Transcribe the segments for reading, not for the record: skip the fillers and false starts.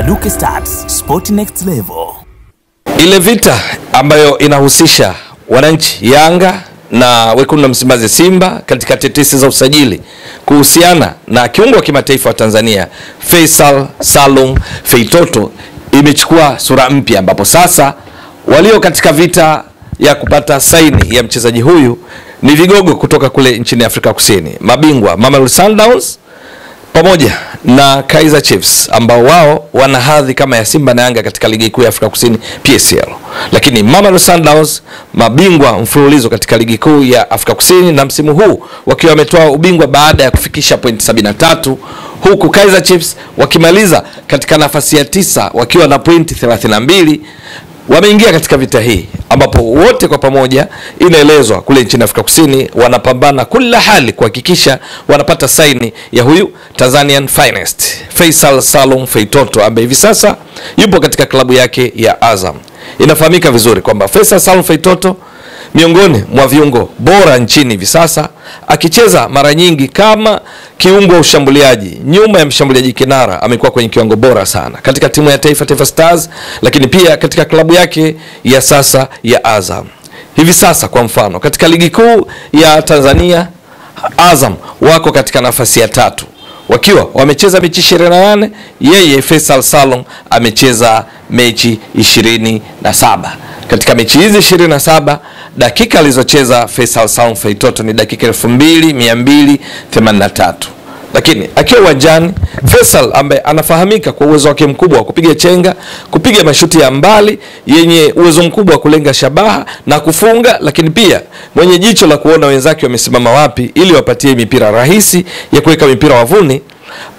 Baduke Stats, Sport Next Level. Ile vita ambayo inahusisha wananchi Yanga na wekundu wa Msimbazi Simba katika tetesi za usajili kuhusiana na kiungo wa kimataifa wa Tanzania Faisal Salum Feitoto imechukua sura mpya, ambapo sasa walio katika vita ya kupata saini ya mchezaji huyu ni vigogo kutoka kule nchini Afrika Kusini, mabingwa Mamelodi Sundowns pamoja na Kaizer Chiefs, ambao wao wana hadhi kama ya Simba na Yanga katika ligi kuu ya Afrika Kusini PSL. Lakini Mamelodi Sundowns mabingwa mfululizo katika ligi kuu ya Afrika Kusini, na msimu huu wakiwa wametoa ubingwa baada ya kufikisha pointi 73, huku Kaizer Chiefs wakimaliza katika nafasi ya 9 wakiwa na pointi 32. Wameingia katika vita hii ambapo wote kwa pamoja inaelezwa kule nchini Afrika Kusini wanapambana kila hali kuhakikisha wanapata saini ya huyu Tanzanian Finest Faisal Salum Feitoto, ambaye hivi sasa yupo katika klabu yake ya Azam. Inafahamika vizuri kwamba Faisal Salum Feitoto miongoni mwa viungo bora nchini hivi sasa, akicheza mara nyingi kama kiungo ushambuliaji nyuma ya mshambuliaji kinara. Amekuwa kwenye kiwango bora sana katika timu ya Taifa Stars, lakini pia katika klabu yake ya sasa ya Azam. Hivi sasa kwa mfano katika ligi kuu ya Tanzania, Azam wako katika nafasi ya 3 wakiwa wamecheza mechi 28, yeye Faisal Salum amecheza mechi 27. Katika mechi hizi 27, dakika alizocheza Faisal Salum Feitoto ni dakika 2283. Lakini akiwa uwanjani, Faisal ambaye anafahamika kwa uwezo wake mkubwa wa kupiga chenga, kupiga mashuti ya mbali yenye uwezo mkubwa wa kulenga shabaha na kufunga, lakini pia mwenye jicho la kuona wenzake wamesimama wapi ili wapatie mipira rahisi ya kuweka mipira wavuni,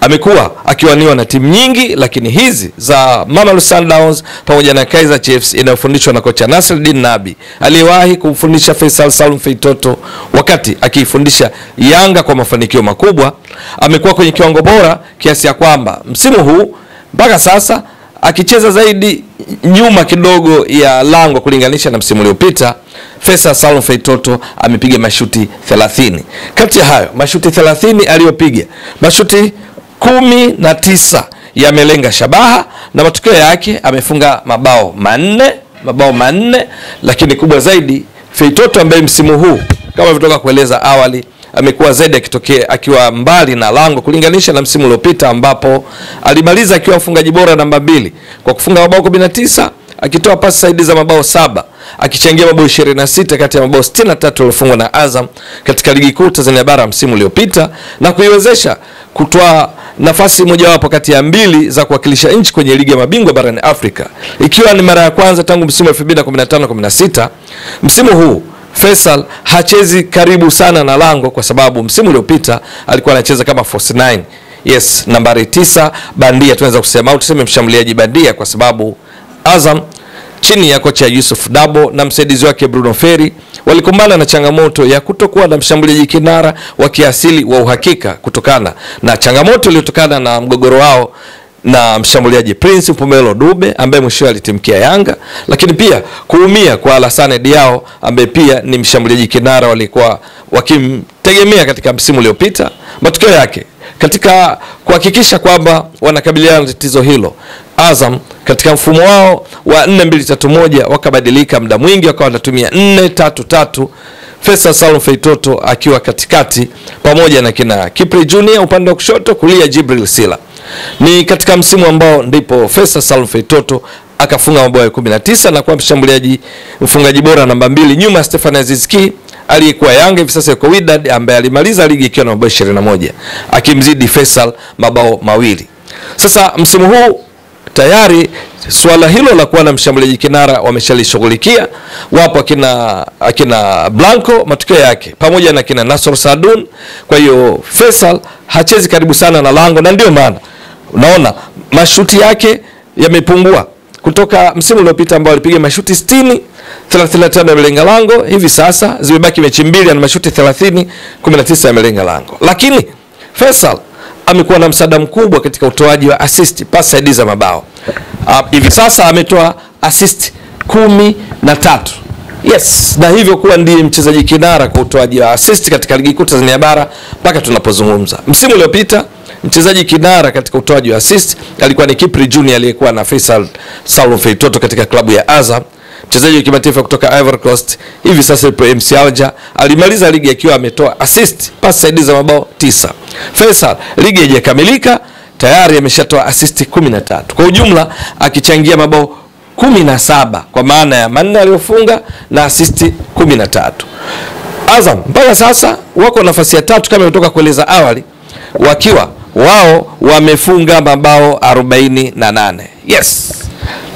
amekuwa akiwaniwa na timu nyingi. Lakini hizi za Mamelodi Sundowns pamoja na Kaizer Chiefs inayofundishwa na kocha Nasreddine Nabi, aliyewahi kumfundisha Faisal Salum Feitoto wakati akifundisha Yanga kwa mafanikio makubwa, amekuwa kwenye kiwango bora kiasi ya kwamba msimu huu mpaka sasa akicheza zaidi nyuma kidogo ya lango kulinganisha na msimu uliopita. Faisal Salum Feitoto amepiga mashuti 30. Kati ya hayo mashuti 30 aliyopiga, mashuti 19 yamelenga shabaha, na matokeo yake amefunga mabao manne. Lakini kubwa zaidi, Feitoto ambaye msimu huu kama nilivyotoka kueleza awali amekuwa zaidi akitokea akiwa mbali na lango kulinganisha na msimu uliopita, ambapo alimaliza akiwa mfungaji bora namba 2 kwa kufunga mabao 19, akitoa pasi saidizi za mabao 7, akichangia mabao 26 kati ya mabao 63 yaliyofungwa na Azam katika ligi kuu Tanzania bara msimu uliopita, na kuiwezesha kutoa nafasi mojawapo kati ya 2 za kuwakilisha nchi kwenye ligi ya mabingwa barani Afrika, ikiwa ni mara ya kwanza tangu msimu wa 2015-16. Msimu huu Faisal hachezi karibu sana na lango kwa sababu msimu uliopita alikuwa anacheza kama false 9. Yes, nambari 9 bandia tunaweza kusema, au tuseme mshambuliaji bandia, kwa sababu Azam chini ya kocha Yusuf Dabo na msaidizi wake Bruno Ferri walikumbana na changamoto ya kutokuwa na mshambuliaji kinara wa kiasili wa uhakika, kutokana na changamoto iliyotokana na mgogoro wao na mshambuliaji Prince Mpumelo Dube ambaye mwisho alitimkia Yanga, lakini pia kuumia kwa Alassane Diao ambaye pia ni mshambuliaji kinara walikuwa wakimtegemea katika msimu uliopita. Matokeo yake katika kuhakikisha kwamba wanakabiliana na tatizo hilo, Azam katika mfumo wao wa 4-2-3-1 wakabadilika muda mwingi, wakawa wanatumia 4-3-3, Faisal Salum Feitoto akiwa katikati pamoja na kina Kipre Junior upande wa kushoto, kulia Jibril Sila. Ni katika msimu ambao ndipo Faisal Salum Feitoto akafunga mabao 19 na kuwa mfungaji bora namba 2 nyuma ya Stefan Aziz Ki aliyekuwa Yanga hivi sasa yuko Wydad, ambaye alimaliza ligi ikiwa na mabao 21, akimzidi Faisal mabao 2. Sasa msimu huu tayari swala hilo la kuwa na mshambuliaji kinara wameshalishughulikia. Wapo akina Blanco, matokeo yake pamoja na kina Nasor Sadun. Kwa hiyo Faisal hachezi karibu sana na lango, na ndio maana unaona mashuti yake yamepungua kutoka msimu uliopita ambao alipiga mashuti 60, 35 yamelenga lango. Hivi sasa zimebaki mechi 2 na mashuti 30, 19 yamelenga lango. Lakini Faisal amekuwa na msaada mkubwa katika utoaji wa assist, pasi saidizi za mabao. Hivi sasa ametoa assist 13. Yes, na hivyo kuwa ndiye mchezaji kinara kwa utoaji wa assist katika ligi kuu Tanzania bara mpaka tunapozungumza. Msimu uliopita mchezaji kinara katika utoaji wa assist alikuwa ni Kipri Junior aliyekuwa na Faisal Salum Feitoto katika klabu ya Azam. Mchezaji wa kimataifa kutoka Ivory Coast, hivi sasa yupo MC Alger, alimaliza ligi akiwa ametoa assist, pasi saidizi za mabao 9. Faisal ligi haijakamilika, tayari ameshatoa assist 13. Kwa ujumla akichangia mabao 17 kwa maana ya 4 aliyofunga na assist 13. Azam mpaka sasa wako nafasi ya 3 kama nimetoka kueleza awali, wakiwa wao wamefunga mabao 48. Yes.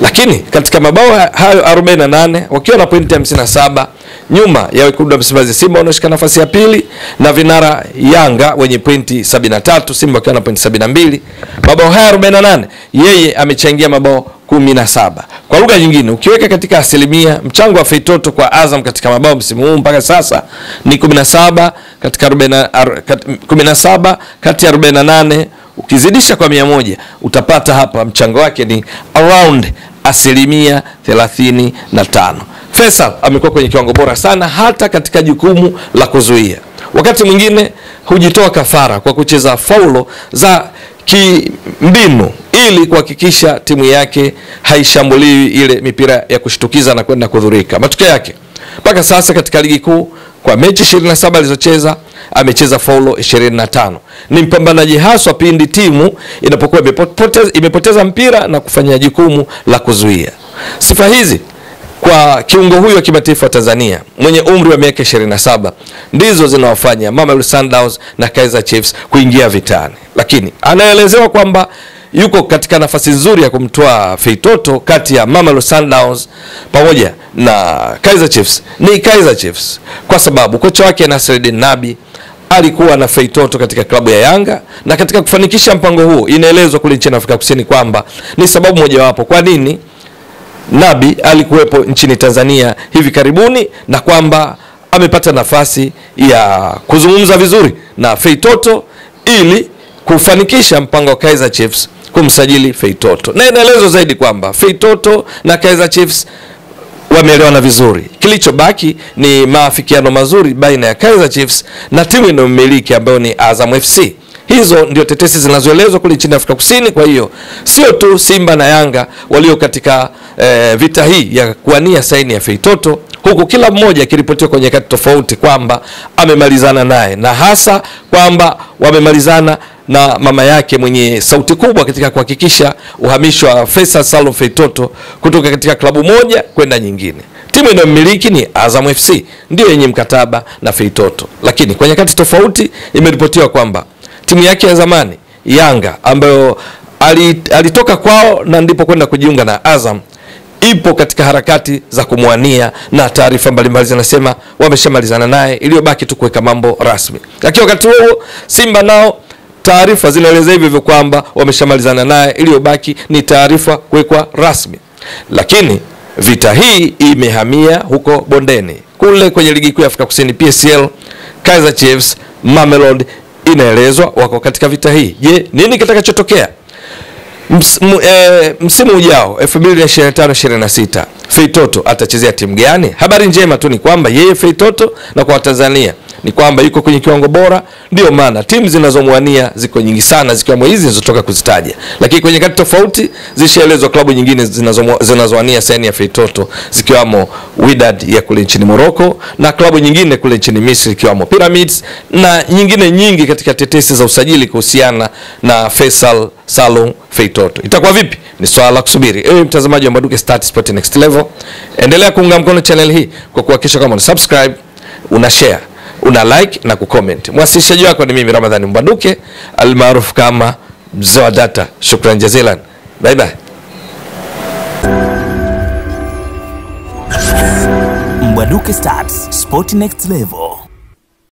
Lakini katika mabao hayo 48 wakiwa na pointi 57 nyuma ya wekundu wa Msimbazi Simba wanaoshika nafasi ya pili na vinara Yanga wenye pointi 73, Simba wakiwa na pointi 72. Mabao haya 48 yeye amechangia mabao 17. Kwa lugha nyingine, ukiweka katika asilimia, mchango wa Feitoto kwa Azam katika mabao msimu huu mpaka sasa ni 17 katika 17 kati ya 48. Ukizidisha kwa 100 utapata hapa mchango wake ni around asilimia 35. Faisal amekuwa kwenye kiwango bora sana hata katika jukumu la kuzuia. Wakati mwingine hujitoa kafara kwa kucheza faulo za kimbinu ili kuhakikisha timu yake haishambuliwi ile mipira ya kushtukiza na kwenda kudhurika. Matokeo yake mpaka sasa katika ligi kuu kwa mechi 27 alizocheza amecheza faulo 25. Ni mpambanaji haswa pindi timu inapokuwa imepoteza mpira na kufanya jukumu la kuzuia. Sifa hizi kwa kiungo huyo wa kimataifa wa Tanzania mwenye umri wa miaka 27 ndizo zinawafanya Mamelodi Sundowns na Kaizer Chiefs kuingia vitani. Lakini anaelezewa kwamba yuko katika nafasi nzuri ya kumtoa Feitoto kati ya Mamelodi Sundowns pamoja na Kaizer Chiefs. Ni Kaizer Chiefs kwa sababu kocha wake Nasreddine Nabi alikuwa na Feitoto katika klabu ya Yanga, na katika kufanikisha mpango huo inaelezwa kule nchini Afrika Kusini kwamba ni sababu mojawapo kwa nini Nabi alikuwepo nchini Tanzania hivi karibuni, na kwamba amepata nafasi ya kuzungumza vizuri na Feitoto ili kufanikisha mpango wa Kaizer Chiefs kumsajili Feitoto. Na inaelezwa zaidi kwamba Feitoto na Kaizer Chiefs wameelewana vizuri. Kilichobaki ni maafikiano mazuri baina ya Kaizer Chiefs na timu inayomiliki ambayo ni Azam FC. Hizo ndio tetesi zinazoelezwa kule nchini Afrika Kusini. Kwa hiyo sio tu Simba na Yanga walio katika vita hii ya kuania saini ya Feitoto, huku kila mmoja akiripotiwa kwenye nyakati tofauti kwamba amemalizana naye, na hasa kwamba wamemalizana na mama yake mwenye sauti kubwa katika kuhakikisha uhamisho wa Faisal Salum Feitoto kutoka katika klabu moja kwenda nyingine. Timu inayomiliki ni Azam FC ndio yenye mkataba na Feitoto, lakini kwa nyakati tofauti imeripotiwa kwamba timu yake ya zamani Yanga ambayo alitoka kwao na ndipo kwenda kujiunga na Azam ipo katika harakati za kumwania, na taarifa mbalimbali zinasema wameshamalizana naye, iliyobaki tu kuweka mambo rasmi. Lakini wakati huo Simba nao taarifa zinaeleza hivyo kwamba wameshamalizana naye, iliyobaki ni taarifa kuwekwa rasmi. Lakini vita hii imehamia huko bondeni kule kwenye ligi kuu ya Afrika Kusini PSL. Kaizer Chiefs, Mamelodi inaelezwa wako katika vita hii. Je, nini kitakachotokea msimu ujao 2025-26? Feitoto atachezea timu gani? Habari njema tu ni kwamba yeye Feitoto, na kwa Tanzania ni kwamba yuko kwenye kiwango bora, ndio maana timu zinazomwania ziko nyingi sana, zikiwemo hizi zilizotoka kuzitaja. Lakini kwenye kati tofauti zishaelezwa klabu nyingine zinazowania saini ya Feitoto, zikiwemo Wydad ya kule nchini Morocco na klabu nyingine kule nchini Misri ikiwemo Pyramids na nyingine nyingi katika tetesi za usajili kuhusiana na Faisal Salum Feitoto. Itakuwa vipi? Ni swala la kusubiri. Ewe mtazamaji wa Mbwaduke Stats Sport Next Level, endelea kuunga mkono channel hii kwa kuhakikisha kama una subscribe, una share, una like na kucomment. Mwasilishaji wako ni mimi Ramadhani Mbwaduke almaarufu kama Mzee wa Data. Shukran jazilan. Bye bye. Mbwaduke Stats Sport Next Level.